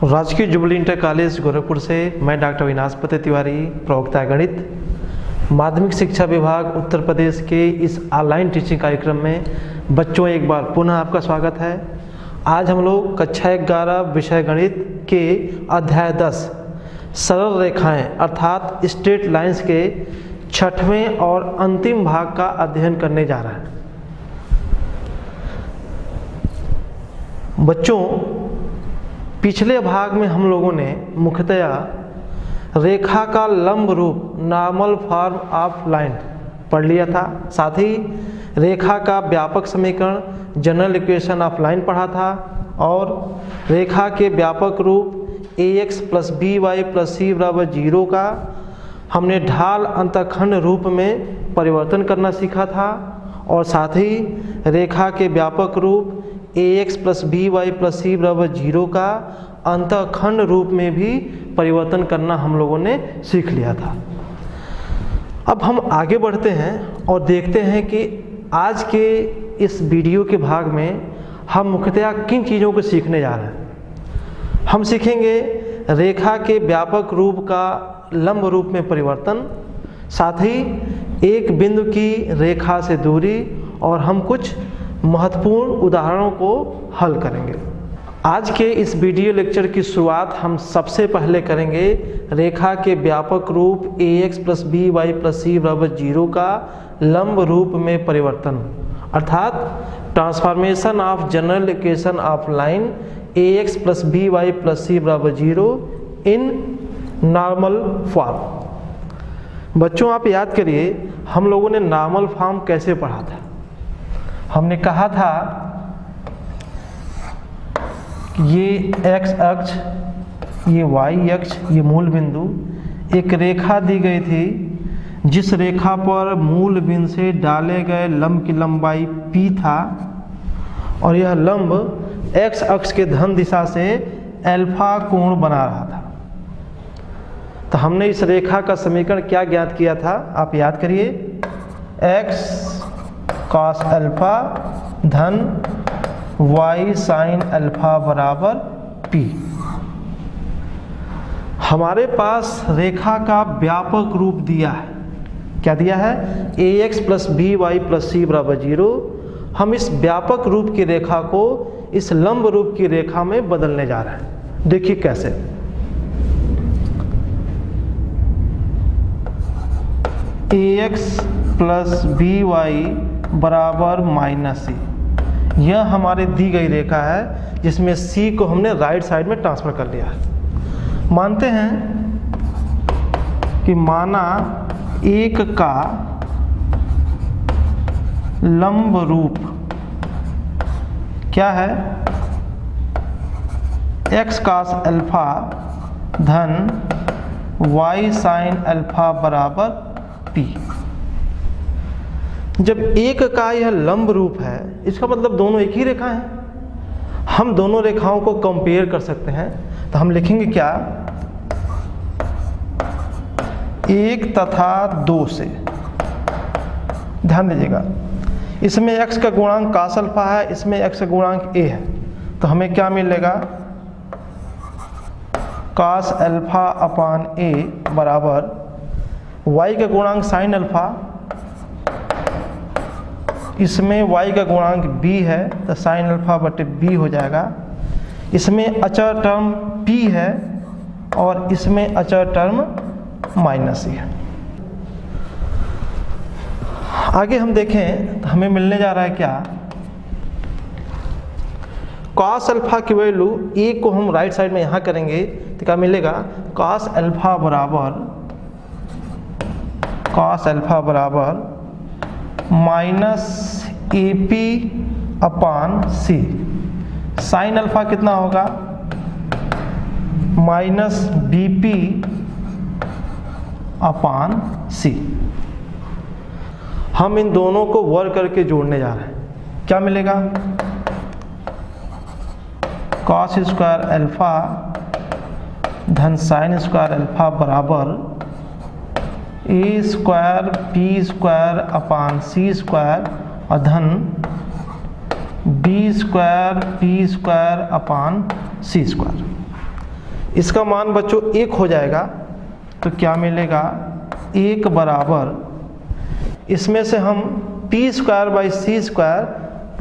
राजकीय jubilee inter college Gorakhpur से मैं डॉक्टर विनाशपति तिवारी, प्रवक्ता गणित, माध्यमिक शिक्षा विभाग उत्तर प्रदेश के इस ऑनलाइन टीचिंग कार्यक्रम में बच्चों एक बार पुनः आपका स्वागत है। आज हम लोग कक्षा 11 विषय गणित के अध्याय 10 सरल रेखाएं अर्थात स्ट्रेट लाइंस के छठवें और अंतिम भाग का अध्ययन करने जा रहे हैं। बच्चों, पिछले भाग में हम लोगों ने मुख्यतया रेखा का लंब रूप नॉर्मल फॉर्म ऑफ लाइन पढ़ लिया था। साथ ही रेखा का व्यापक समीकरण जनरल इक्वेशन ऑफ लाइन पढ़ा था और रेखा के व्यापक रूप ax plus B Y plus C बराबर 0 का हमने ढाल अंतःखंड रूप में परिवर्तन करना सीखा था और साथ ही रेखा के व्यापक रूप ax plus B Y plus C बराबर 0 का अंतःखंड रूप में भी परिवर्तन करना हम लोगों ने सीख लिया था। अब हम आगे बढ़ते हैं और देखते हैं कि आज के इस वीडियो के भाग में हम मुख्यतः किन चीज़ों को सीखने जा रहे हैं। हम सीखेंगे रेखा के व्यापक रूप का लंब रूप में परिवर्तन, साथ ही एक बिंदु की रेखा से दूरी, और हम कुछ महत्वपूर्ण उदाहरणों को हल करेंगे। आज के इस वीडियो लेक्चर की शुरुआत हम सबसे पहले करेंगे रेखा के व्यापक रूप ax plus B Y plus C बराबर 0 का लंब रूप में परिवर्तन अर्थात transformation of general equation of line ax plus B Y plus C बराबर 0 इन नॉर्मल फॉर्म। बच्चों, आप याद करिए हम लोगों ने नॉर्मल फॉर्म कैसे पढ़ा था। हमने कहा था ये x अक्ष, ये y अक्ष, ये मूल बिंदु, एक रेखा दी गई थी जिस रेखा पर मूल बिंदु से डाले गए लंब की लंबाई p था और यह लंब x अक्ष के धन दिशा से अल्फा कोण बना रहा था। तो हमने इस रेखा का समीकरण क्या ज्ञात किया था, आप याद करिए, x कॉस अल्फा धन y साइन अल्फा बराबर p। हमारे पास रेखा का व्यापक रूप दिया है। क्या दिया है? ax plus B Y plus C बराबर 0। हम इस व्यापक रूप की रेखा को इस लंब रूप की रेखा में बदलने जा रहे हैं। देखिए कैसे। ax प्लस बी वाई बराबर माइनस सी, यह हमारे दी गई रेखा है जिसमें c को हमने राइट साइड में ट्रांसफर कर लिया है। मानते हैं कि माना एक का लंब रूप क्या है, x cos अल्फा धन y साइन अल्फा बराबर p। जब एक का यह लंब रूप है, इसका मतलब दोनों एक ही रेखा है। हम दोनों रेखाओं को कंपेयर कर सकते हैं। तो हम लिखेंगे क्या, 1 तथा 2 से। ध्यान दीजिएगा, इसमें x का गुणांक cos अल्फा है, इसमें x का गुणांक a है। तो हमें क्या मिलेगा, cos अल्फा अपान a बराबर y का गुणांक sin अल्फा, इसमें y का गुणांक b है तो साइन अल्फा बटे b हो जाएगा। इसमें अचर टर्म p है और इसमें अचर टर्म माइनस c है। आगे हम देखें तो हमें मिलने जा रहा है क्या, cos अल्फा की वैल्यू a को हम राइट साइड में यहाँ करेंगे तो क्या मिलेगा, cos अल्फा बराबर माइनस AP अपान C। साइन अल्फा कितना होगा, माइनस BP अपान C। हम इन दोनों को वर्ग करके जोड़ने जा रहे हैं। क्या मिलेगा, cos स्क्वायर अल्फा धन साइन स्क्वायर अल्फा बराबर a square p square upon c square और धन b square p square upon c square. इसका मान बच्चों 1 हो जाएगा, तो क्या मिलेगा 1 बराबर, इसमें से हम p²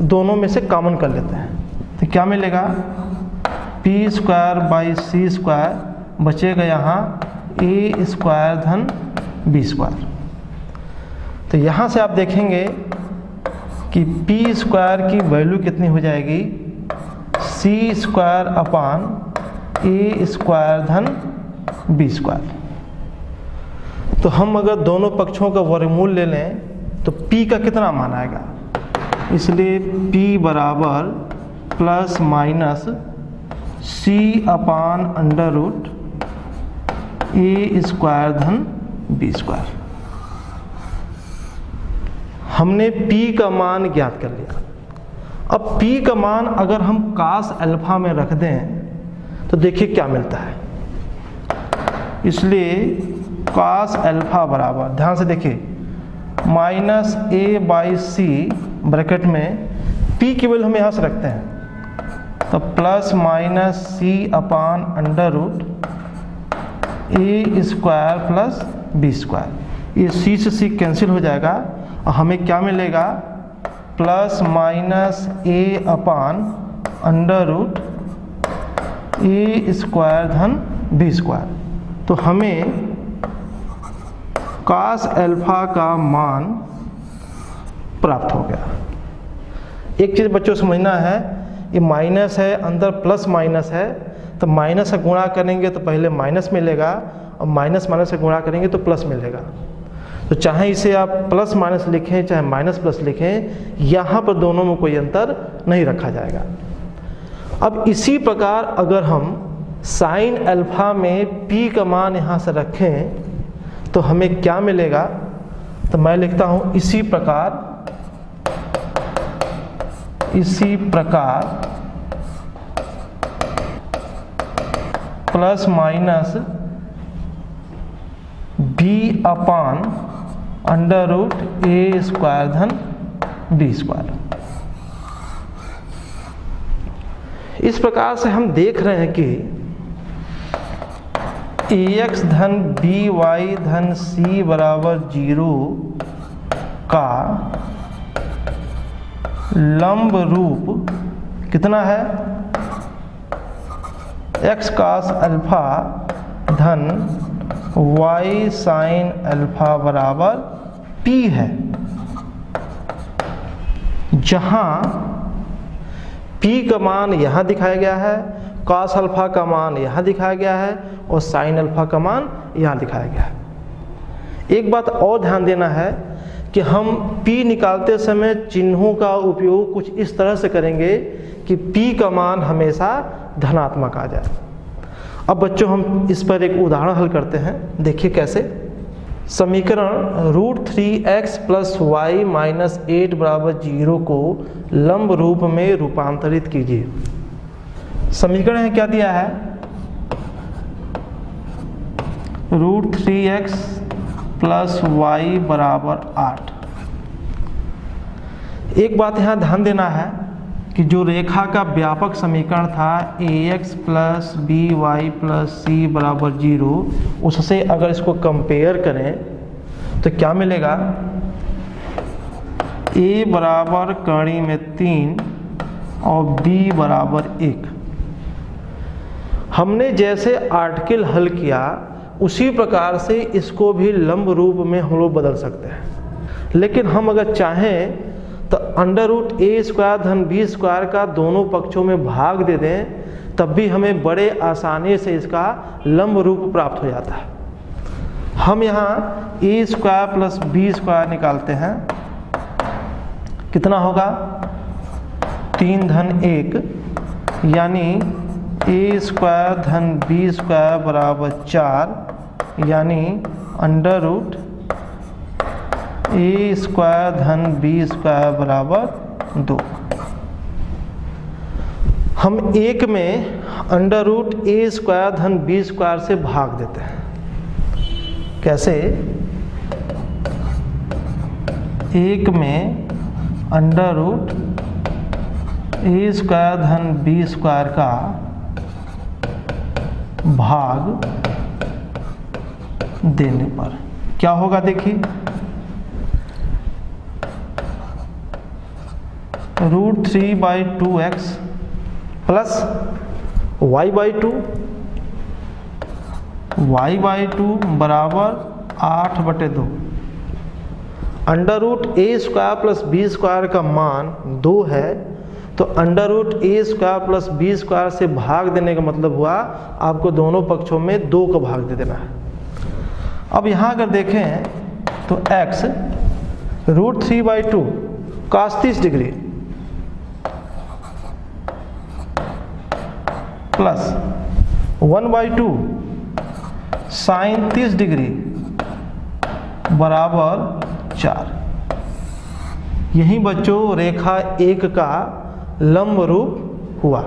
दोनों में से कॉमन कर लेते हैं, तो क्या मिलेगा p² बचेगा यहाँ a² धन b²। तो यहाँ से आप देखेंगे कि p² की वैल्यू कितनी हो जाएगी, c² अपान a² धन b²। तो हम अगर दोनों पक्षों का वर्गमूल ले लें तो p का कितना मान आएगा, इसलिए p बराबर plus minus c upon under root a² धन b²। हमने p का मान ज्ञात कर लिया। अब p का मान अगर हम cos अल्फा में रख दें तो देखिए क्या मिलता है, इसलिए cos अल्फा बराबर, ध्यान से देखिए, माइनस a/c ब्रैकेट में p की वैल्यू हम यहाँ से रखते हैं, तो plus minus c upon under root a² plus b²। ये c से c कैंसिल हो जाएगा और हमें क्या मिलेगा, plus minus a upon under root a² धन b²। तो हमें cos अल्फा का मान प्राप्त हो गया। एक चीज़ बच्चों समझना है, ये माइनस है, अंदर प्लस माइनस है, तो माइनस से गुणा करेंगे तो पहले माइनस मिलेगा और माइनस माइनस से गुणा करेंगे तो प्लस मिलेगा। तो चाहे इसे आप प्लस माइनस लिखें चाहे माइनस प्लस लिखें, यहाँ पर दोनों में कोई अंतर नहीं रखा जाएगा। अब इसी प्रकार अगर हम साइन अल्फा में p का मान यहाँ से रखें तो हमें क्या मिलेगा, तो मैं लिखता हूँ इसी प्रकार plus minus b upon under root a² धन b²। इस प्रकार से हम देख रहे हैं कि ax धन by धन c बराबर 0 का लंब रूप कितना है, x cos अल्फा धन y साइन अल्फा बराबर p है, जहां p का मान यहाँ दिखाया गया है, cos अल्फा का मान यहाँ दिखाया गया है और साइन अल्फा का मान यहाँ दिखाया गया है। एक बात और ध्यान देना है कि हम p निकालते समय चिन्हों का उपयोग कुछ इस तरह से करेंगे कि p का मान हमेशा धनात्मक आ जाए। अब बच्चों हम इस पर एक उदाहरण हल करते हैं, देखिए कैसे। समीकरण √3x प्लस y माइनस 8 बराबर 0 को लंब रूप में रूपांतरित कीजिए। समीकरण है क्या दिया है, √3x प्लस y बराबर 8। एक बात यहाँ ध्यान देना है कि जो रेखा का व्यापक समीकरण था ax plus by plus c बराबर 0, उससे अगर इसको कंपेयर करें तो क्या मिलेगा, a बराबर कड़ी में 3 और b बराबर 1। हमने जैसे आर्टिकल हल किया उसी प्रकार से इसको भी लंब रूप में हम लोग बदल सकते हैं, लेकिन हम अगर चाहें तो अंडर रूट a² धन b² का दोनों पक्षों में भाग दे दें, तब भी हमें बड़े आसानी से इसका लंब रूप प्राप्त हो जाता है। हम यहाँ a² प्लस b² निकालते हैं, कितना होगा 3 धन 1, यानी a² धन b² बराबर 4, यानी अंडर रूट a² धन b² बराबर 2। हम एक में अंडर रूट a² धन b² से भाग देते हैं, कैसे, एक में अंडर रूट a² धन b² का भाग देने पर क्या होगा, देखिए √3/2x प्लस y/2 बराबर 8/2। √a² प्लस b² का मान 2 है, तो √a² प्लस b² से भाग देने का मतलब हुआ आपको दोनों पक्षों में 2 का भाग दे देना है। अब यहाँ अगर देखें तो x √3/2 cos 30 degree plus 1/2 sin 30 degree बराबर 4। यही बच्चों रेखा 1 का लंब रूप हुआ।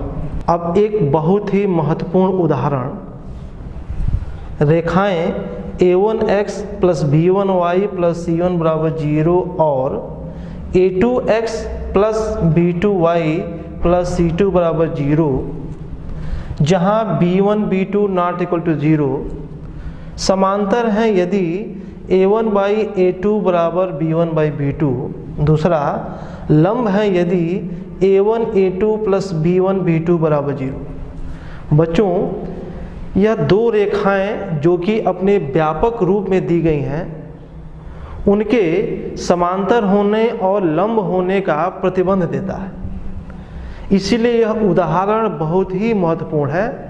अब एक बहुत ही महत्वपूर्ण उदाहरण, रेखाएं a1x plus b1y plus c1 बराबर 0 और a2x plus b2y plus c2 बराबर 0, जहाँ b1 b2 not equal to 0 समांतर हैं यदि a1/a2 बराबर b1/b2। दूसरा लंब है यदि a1 a2 plus b1 b2 बराबर 0। बच्चों यह दो रेखाएं जो कि अपने व्यापक रूप में दी गई हैं, उनके समांतर होने और लंब होने का प्रतिबंध देता है। इसीलिए यह उदाहरण बहुत ही महत्वपूर्ण है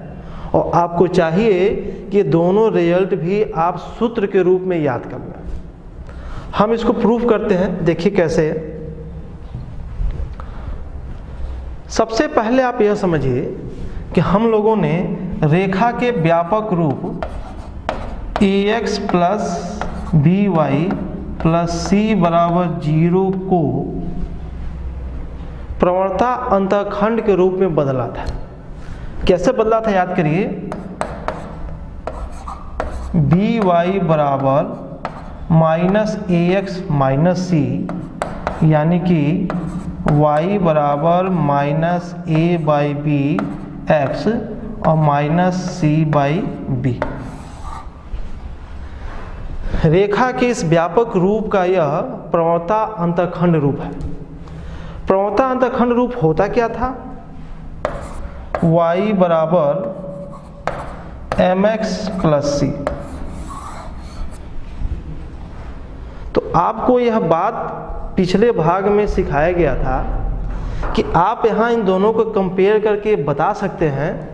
और आपको चाहिए कि दोनों रिजल्ट भी आप सूत्र के रूप में याद कर लें। हम इसको प्रूफ करते हैं, देखिए कैसे। सबसे पहले आप यह समझिए कि हम लोगों ने रेखा के व्यापक रूप ax plus by plus c बराबर 0 को प्रवणता अंतःखंड के रूप में बदला था। कैसे बदला था याद करिए, by बराबर -ax माइनस c, यानी कि y बराबर -a/b x और -c/b। रेखा के इस व्यापक रूप का यह प्रवणता अंतःखंड रूप है। प्रवणता अंतःखंड रूप होता क्या था, y बराबर mx प्लस c। तो आपको यह बात पिछले भाग में सिखाया गया था कि आप यहाँ इन दोनों को कंपेयर करके बता सकते हैं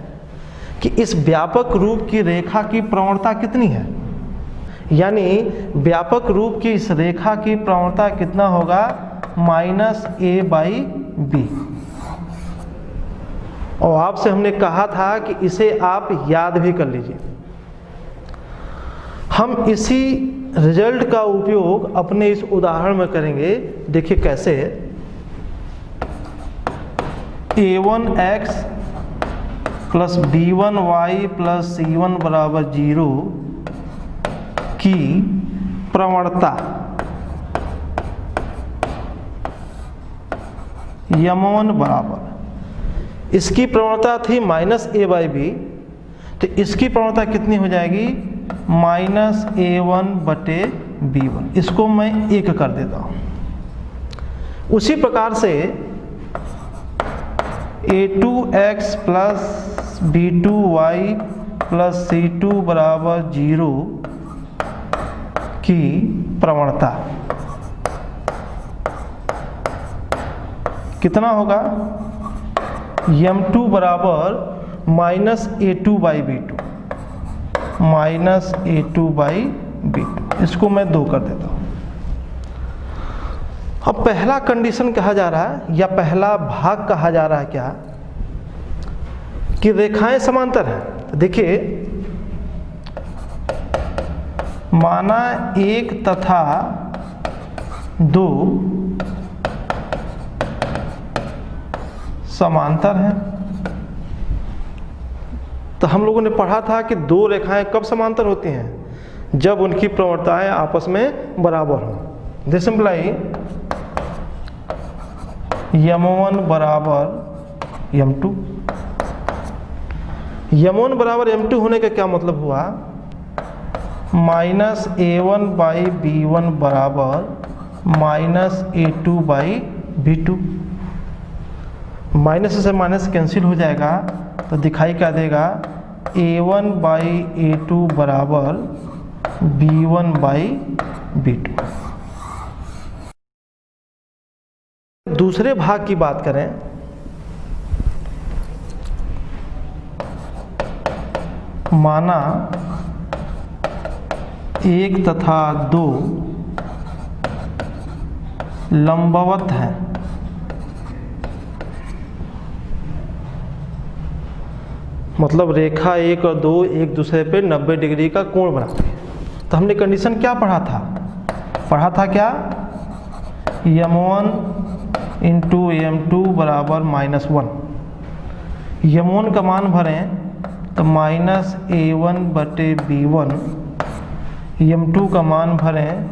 कि इस व्यापक रूप की रेखा की प्रवणता कितनी है। यानी व्यापक रूप की इस रेखा की प्रवणता कितना होगा, -a/b। और आपसे हमने कहा था कि इसे आप याद भी कर लीजिए। हम इसी रिजल्ट का उपयोग अपने इस उदाहरण में करेंगे। देखिए कैसे, a1x plus b1y plus c1 बराबर 0 की प्रवणता m1 बराबर, इसकी प्रवणता थी -a/b, तो इसकी प्रवणता कितनी हो जाएगी, -a1/b1। इसको मैं 1 कर देता हूँ। उसी प्रकार से a2x plus b2y plus c2 बराबर 0 की प्रवणता कितना होगा, m2 बराबर -a2/b2, -a2/b2। इसको मैं 2 कर देता हूँ। अब पहला कंडीशन कहा जा रहा है या पहला भाग कहा जा रहा है क्या, कि रेखाएं समांतर हैं। देखिए माना 1 तथा 2 समांतर हैं। तो हम लोगों ने पढ़ा था कि दो रेखाएं कब समांतर होती हैं, जब उनकी प्रवणताएं आपस में बराबर हों। दिस इम्प्लाई m1 बराबर m2, m1 बराबर m2 होने का क्या मतलब हुआ, माइनस a1 बाई b1 बराबर minus a2 by b2। Minus से माइनस कैंसिल हो जाएगा तो दिखाई क्या देगा, a1 बाई a2 बराबर b1 बाई b2। दूसरे भाग की बात करें, माना 1 तथा 2 लंबवत हैं, मतलब रेखा 1 और 2 एक दूसरे पे 90 डिग्री का कोण बनाते हैं। तो हमने कंडीशन क्या पढ़ा था क्या, m1 इंटू m2 बराबर -1। m1 का मान भरें तो माइनस a1 बटे b1, m2 का मान भरें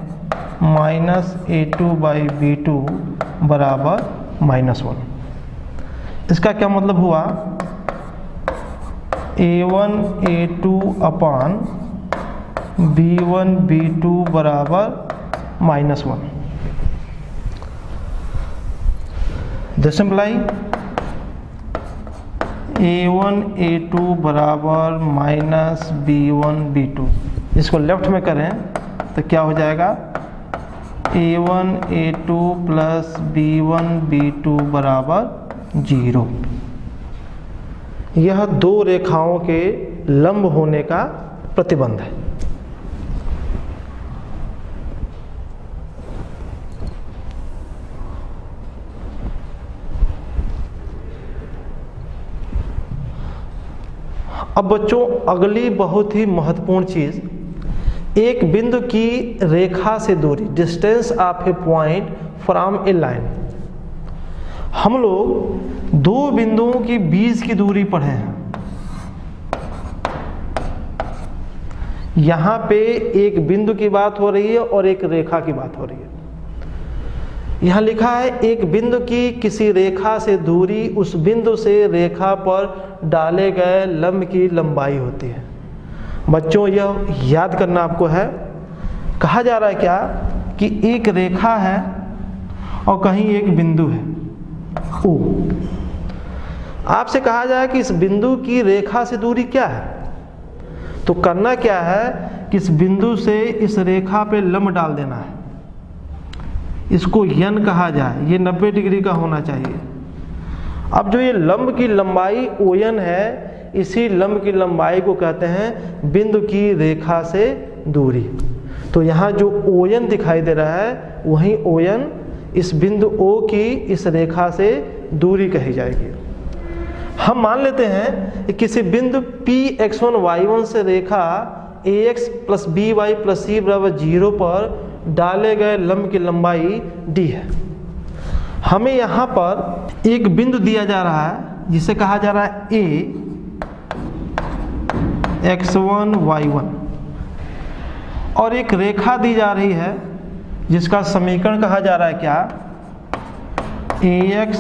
माइनस a2 बाई b2 बराबर -1। इसका क्या मतलब हुआ, a1 a2 अपान b1 b2 बराबर -1। दिस इम्प्लाई a1 a2 बराबर माइनस b1 b2। इसको लेफ्ट में करें तो क्या हो जाएगा, a1 a2 plus b1 b2 बराबर 0। यह दो रेखाओं के लंब होने का प्रतिबंध है। अब बच्चों अगली बहुत ही महत्वपूर्ण चीज, एक बिंदु की रेखा से दूरी, distance of A point from A line. हम लोग दो बिंदुओं के बीच की दूरी पढ़े हैं। यहां पे एक बिंदु की बात हो रही है और एक रेखा की बात हो रही है। यहां लिखा है एक बिंदु की किसी रेखा से दूरी उस बिंदु से रेखा पर डाले गए लंब की लंबाई होती है। बच्चों यह याद करना आपको है। कहा जा रहा है क्या कि एक रेखा है और कहीं एक बिंदु है O। आपसे कहा जाए कि इस बिंदु की रेखा से दूरी क्या है, तो करना क्या है कि इस बिंदु से इस रेखा पे लंब डाल देना है। इसको n कहा जाए, ये 90 डिग्री का होना चाहिए। अब जो ये लंब की लंबाई ON है, इसी लंब की लंबाई को कहते हैं बिंदु की रेखा से दूरी। तो यहाँ जो ON दिखाई दे रहा है वही ON इस बिंदु O की इस रेखा से दूरी कही जाएगी। हम मान लेते हैं कि किसी बिंदु Px1 y1 से रेखा ax plus by plus c बराबर 0 पर डाले गए लंब की लंबाई d है। हमें यहाँ पर एक बिंदु दिया जा रहा है जिसे कहा जा रहा है a x1 y1 और एक रेखा दी जा रही है जिसका समीकरण कहा जा रहा है क्या, ax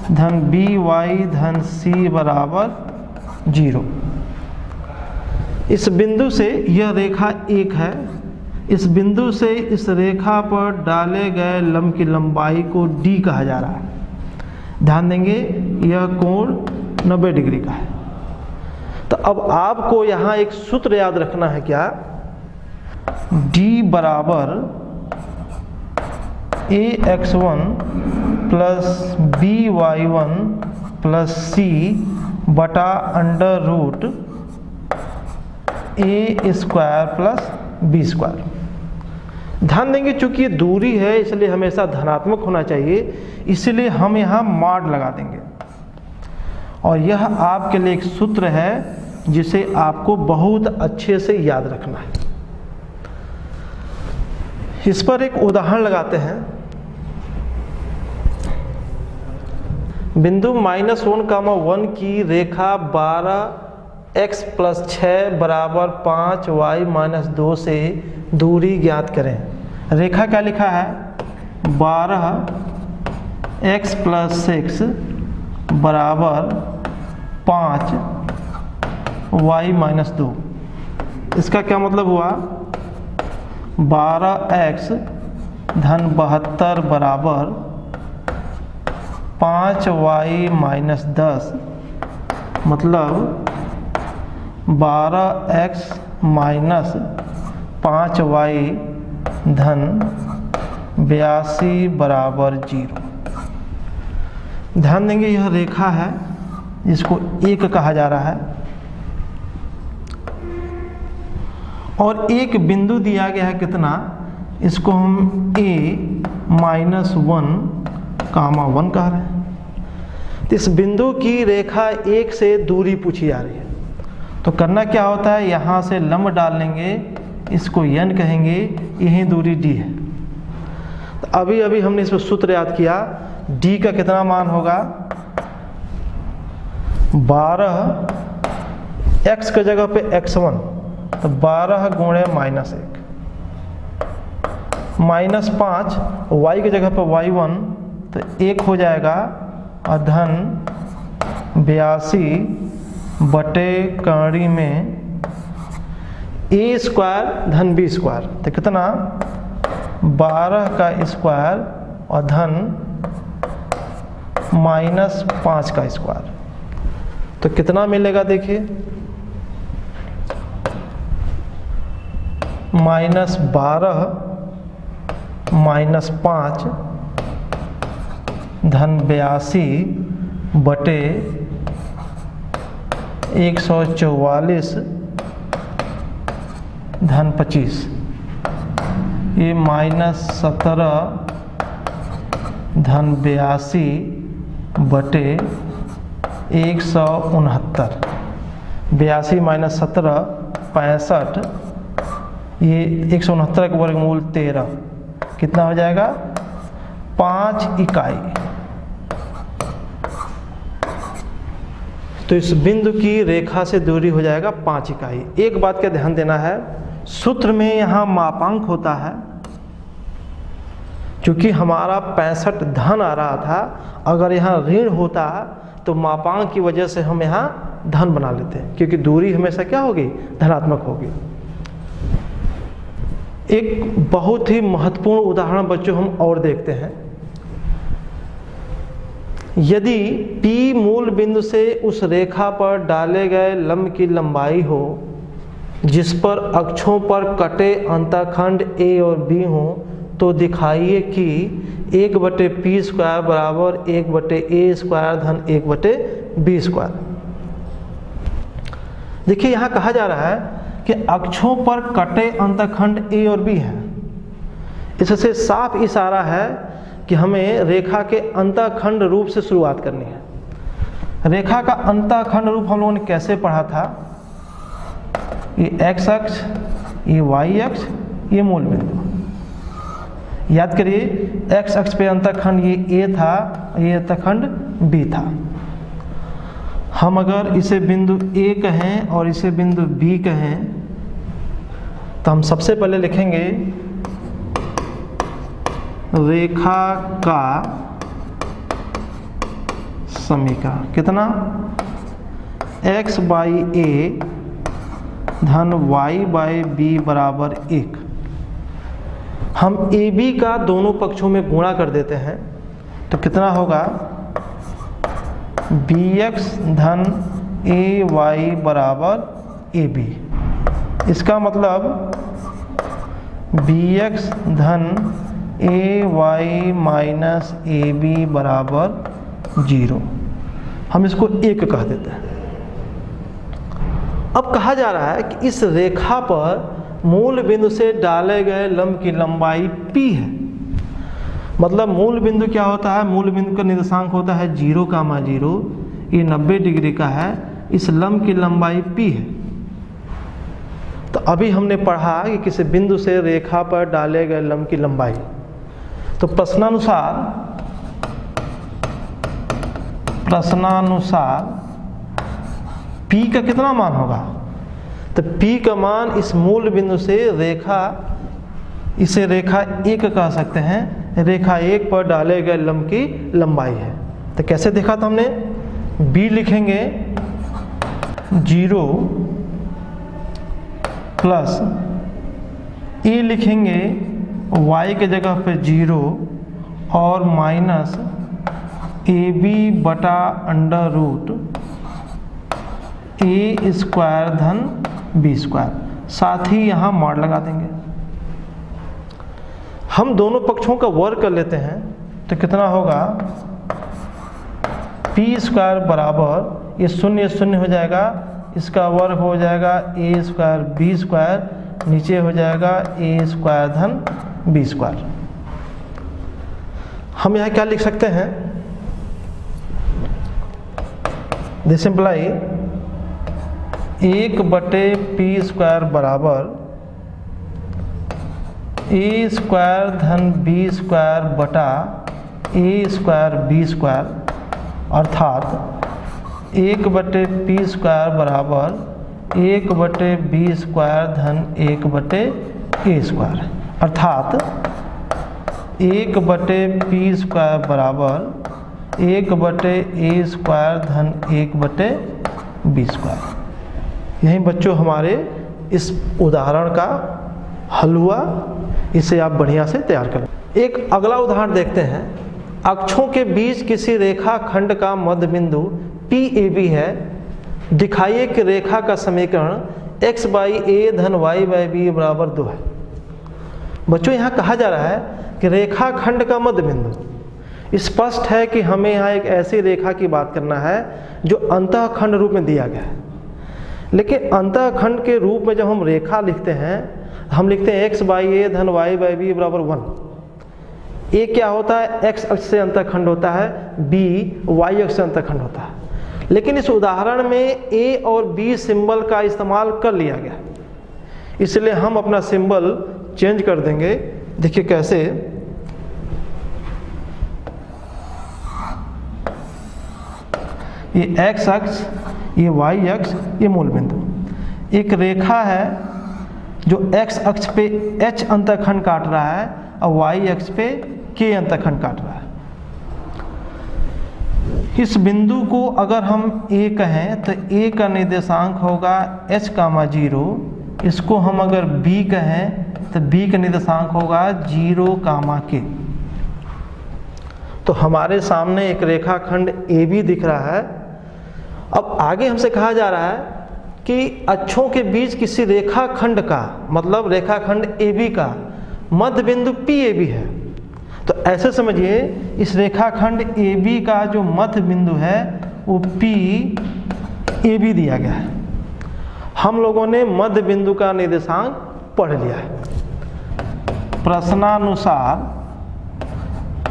धन by धन c बराबर 0। इस बिंदु से यह रेखा एक है, इस बिंदु से इस रेखा पर डाले गए लंब की लंबाई को d कहा जा रहा है। ध्यान देंगे यह कोण 90 डिग्री का है। तो अब आपको यहाँ एक सूत्र याद रखना है क्या, d बराबर ax1 plus by1 plus c बटा under root a square plus b square. ध्यान देंगे चूंकि ये दूरी है इसलिए हमेशा धनात्मक होना चाहिए, इसलिए हम यहाँ मॉड लगा देंगे। और यह आपके लिए एक सूत्र है जिसे आपको बहुत अच्छे से याद रखना है। इस पर एक उदाहरण लगाते हैं। बिंदु -1, 1 की रेखा 12x प्लस 6 बराबर 5y-2 से दूरी ज्ञात करें। रेखा क्या लिखा है, 12x प्लस 6 बराबर 5 y माइनस 2। इसका क्या मतलब हुआ, 12x धन 72 बराबर 5y माइनस 10, मतलब 12x माइनस 5y धन 82 बराबर 0। ध्यान देंगे यह रेखा है, इसको एक कहा जा रहा है और एक बिंदु दिया गया है कितना, इसको हम a माइनस 1 कामा 1 कह रहे हैं। तो इस बिंदु की रेखा एक से दूरी पूछी जा रही है, तो करना क्या होता है, यहाँ से लंब डाल लेंगे, इसको n कहेंगे, यही दूरी d है। तो अभी हमने इसमें सूत्र याद किया, d का कितना मान होगा, 12 x के जगह पे x1, तो 12 गुणे माइनस 1 माइनस 5 y की जगह पे y1, तो 1 हो जाएगा और धन 82 बटे कड़ी में a स्क्वायर धन b स्क्वायर, तो कितना 12 का स्क्वायर और धन माइनस 5 का स्क्वायर, तो कितना मिलेगा देखिए, माइनस 12 माइनस 5 धन 82 बटे 144 धन 25, ये माइनस 17 धन 82 बटे 169, 82 माइनस 17 65, ये 169 का वर्गमूल 13, कितना हो जाएगा 5 इकाई। तो इस बिंदु की रेखा से दूरी हो जाएगा 5 इकाई। एक बात का ध्यान देना है, सूत्र में यहाँ मापांक होता है, क्योंकि हमारा 65 धन आ रहा था, अगर यहाँ ऋण होता तो मापांक की वजह से हम यहाँ धन बना लेते हैं, क्योंकि दूरी हमेशा क्या होगी, धनात्मक होगी। एक बहुत ही महत्वपूर्ण उदाहरण बच्चों हम और देखते हैं, यदि P मूल बिंदु से उस रेखा पर डाले गए लंब की लंबाई हो जिस पर अक्षों पर कटे अंतःखंड A और B हो, तो दिखाइए कि 1/p स्क्वायर बराबर 1/a स्क्वायर धन 1/b स्क्वायर। देखिए यहाँ कहा जा रहा है कि अक्षों पर कटे अंतःखंड A और B है, इससे साफ इशारा है कि हमें रेखा के अंतःखंड रूप से शुरुआत करनी है। रेखा का अंतःखंड रूप हम लोगों ने कैसे पढ़ा था, ये x अक्ष, ये y अक्ष, ये मूल बिंदु। याद करिए, x अक्ष पे अंतःखंड ये A था, ये अंतःखंड B था। हम अगर इसे बिंदु A कहें और इसे बिंदु B कहें, तो हम सबसे पहले लिखेंगे रेखा का समीकरण, कितना x बाई a धन y बाई b बराबर 1। हम ए बी का दोनों पक्षों में गुणा कर देते हैं, तो कितना होगा bx धन ए वाई बराबर ए बी। इसका मतलब bx धन ए वाई माइनस ए बी बराबर 0। हम इसको 1 कह देते हैं। अब कहा जा रहा है कि इस रेखा पर मूल बिंदु से डाले गए लंब की लंबाई p है। मतलब मूल बिंदु क्या होता है, मूल बिंदु का निर्देशांक होता है 0,0, ये 90 डिग्री का है, इस लंब की लंबाई p है। तो अभी हमने पढ़ा कि किसी बिंदु से रेखा पर डाले गए लंब की लंबाई, तो प्रश्नानुसार p का कितना मान होगा, तो p का मान इस मूल बिंदु से रेखा, इसे रेखा 1 कह सकते हैं, रेखा 1 पर डाले गए लंब की लंबाई है। तो कैसे देखा था हमने, b लिखेंगे 0 प्लस ए लिखेंगे y के जगह पे 0 और माइनस AB बटा अंडर रूट ए स्क्वायर धन बी स्क्वायर, साथ ही यहाँ मॉड लगा देंगे। हम दोनों पक्षों का वर्ग कर लेते हैं तो कितना होगा, पी स्क्वायर बराबर ये शून्य शून्य हो जाएगा, इसका वर्ग हो जाएगा ए स्क्वायर बी स्क्वायर, नीचे हो जाएगा ए स्क्वायर धन बी स्क्वायर। हम यहाँ क्या लिख सकते हैं, दिस इम्प्लाई 1/p स्क्वायर बराबर ए स्क्वायर धन बी स्क्वायर बटा ए स्क्वायर बी स्क्वायर, अर्थात 1/p स्क्वायर बराबर 1/b स्क्वायर धन 1/a स्क्वायर, अर्थात 1/p स्क्वायर बराबर 1/a स्क्वायर धन 1/b स्क्वायर। यही बच्चों हमारे इस उदाहरण का हल हुआ, इसे आप बढ़िया से तैयार करें। एक अगला उदाहरण देखते हैं। अक्षों के बीच किसी रेखा खंड का मध्य बिंदु PAB है। दिखाइए कि रेखा का समीकरण x/a धन y/b बराबर 2 है। बच्चों यहाँ कहा जा रहा है कि रेखा खंड का मध्य बिंदु, स्पष्ट है कि हमें यहाँ एक ऐसी रेखा की बात करना है जो अंतःखंड रूप में दिया गया है। लेकिन अंतःखंड के रूप में जब हम रेखा लिखते हैं, हम लिखते हैं x/a धन y/b बराबर 1। ए क्या होता है, x अक्ष से अंतःखंड होता है, b y अक्ष से अंतःखंड होता है। लेकिन इस उदाहरण में a और b सिंबल का इस्तेमाल कर लिया गया, इसलिए हम अपना सिंबल चेंज कर देंगे। देखिए कैसे, ये x अक्ष, ये y अक्ष, ये मूल बिंदु। एक रेखा है जो x अक्ष पे h अंतःखंड काट रहा है और y अक्ष पे k अंतःखंड काट रहा है। इस बिंदु को अगर हम A कहें तो A का निर्देशांक होगा h,0। इसको हम अगर B कहें तो B का निर्देशांक होगा 0,k। तो हमारे सामने एक रेखाखंड AB दिख रहा है। अब आगे हमसे कहा जा रहा है कि अक्षों के बीच किसी रेखाखंड का, मतलब रेखाखंड AB का मध्य बिंदु PAB है। तो ऐसे समझिए, इस रेखाखंड AB का जो मध्य बिंदु है वो PAB दिया गया है। हम लोगों ने मध्य बिंदु का निर्देशांक पढ़ लिया है। प्रश्नानुसार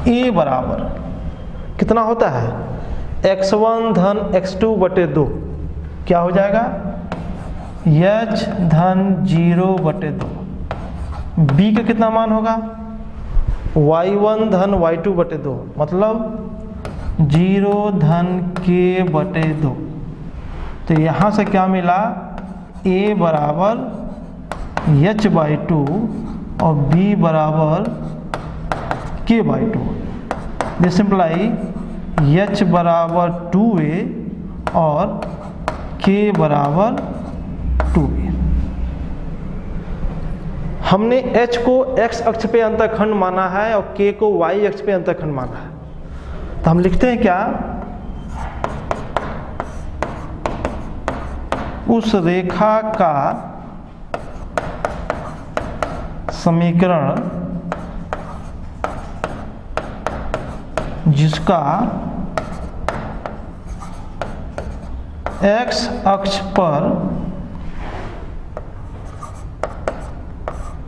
A बराबर कितना होता है, x1 धन x2/2, क्या हो जाएगा, h धन 0/2। B का कितना मान होगा, y1 धन y2/2, मतलब 0 धन k/2। तो यहाँ से क्या मिला, A बराबर h/2 और B बराबर k/2। दिस इम्प्लाई h बराबर 2a और k बराबर 2b। हमने h को x अक्ष पे अंतःखंड माना है और k को y अक्ष पे अंतःखंड माना है। तो हम लिखते हैं क्या, उस रेखा का समीकरण जिसका x अक्ष पर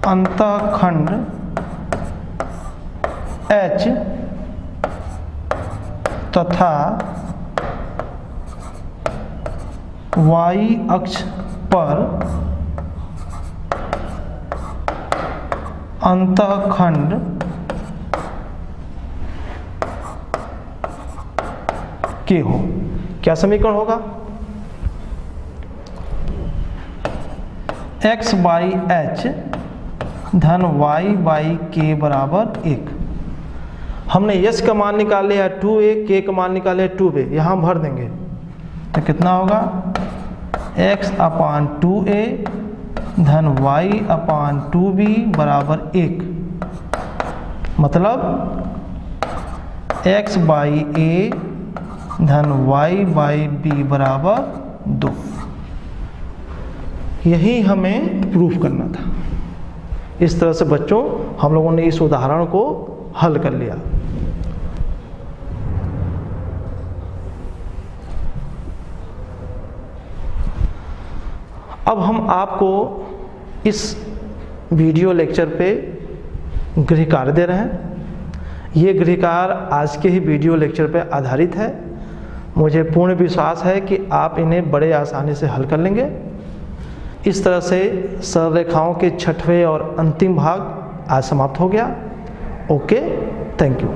अंतःखंड h तथा y अक्ष पर अंतःखंड के हो, क्या समीकरण होगा, x/h धन y/k बराबर 1। हमने यश का मान निकाल लिया 2a, k का मान निकाले 2b, यहाँ भर देंगे तो कितना होगा, x अपान 2a धन y अपान 2b बराबर 1, मतलब x बाई a धन y बाई b बराबर 2। यही हमें प्रूफ करना था। इस तरह से बच्चों हम लोगों ने इस उदाहरण को हल कर लिया। अब हम आपको इस वीडियो लेक्चर पे गृह कार्य दे रहे हैं। ये गृह कार्य आज के ही वीडियो लेक्चर पे आधारित है। मुझे पूर्ण विश्वास है कि आप इन्हें बड़े आसानी से हल कर लेंगे। इस तरह से सरल रेखाओं के छठवें और अंतिम भाग आज समाप्त हो गया। Okay, thank you.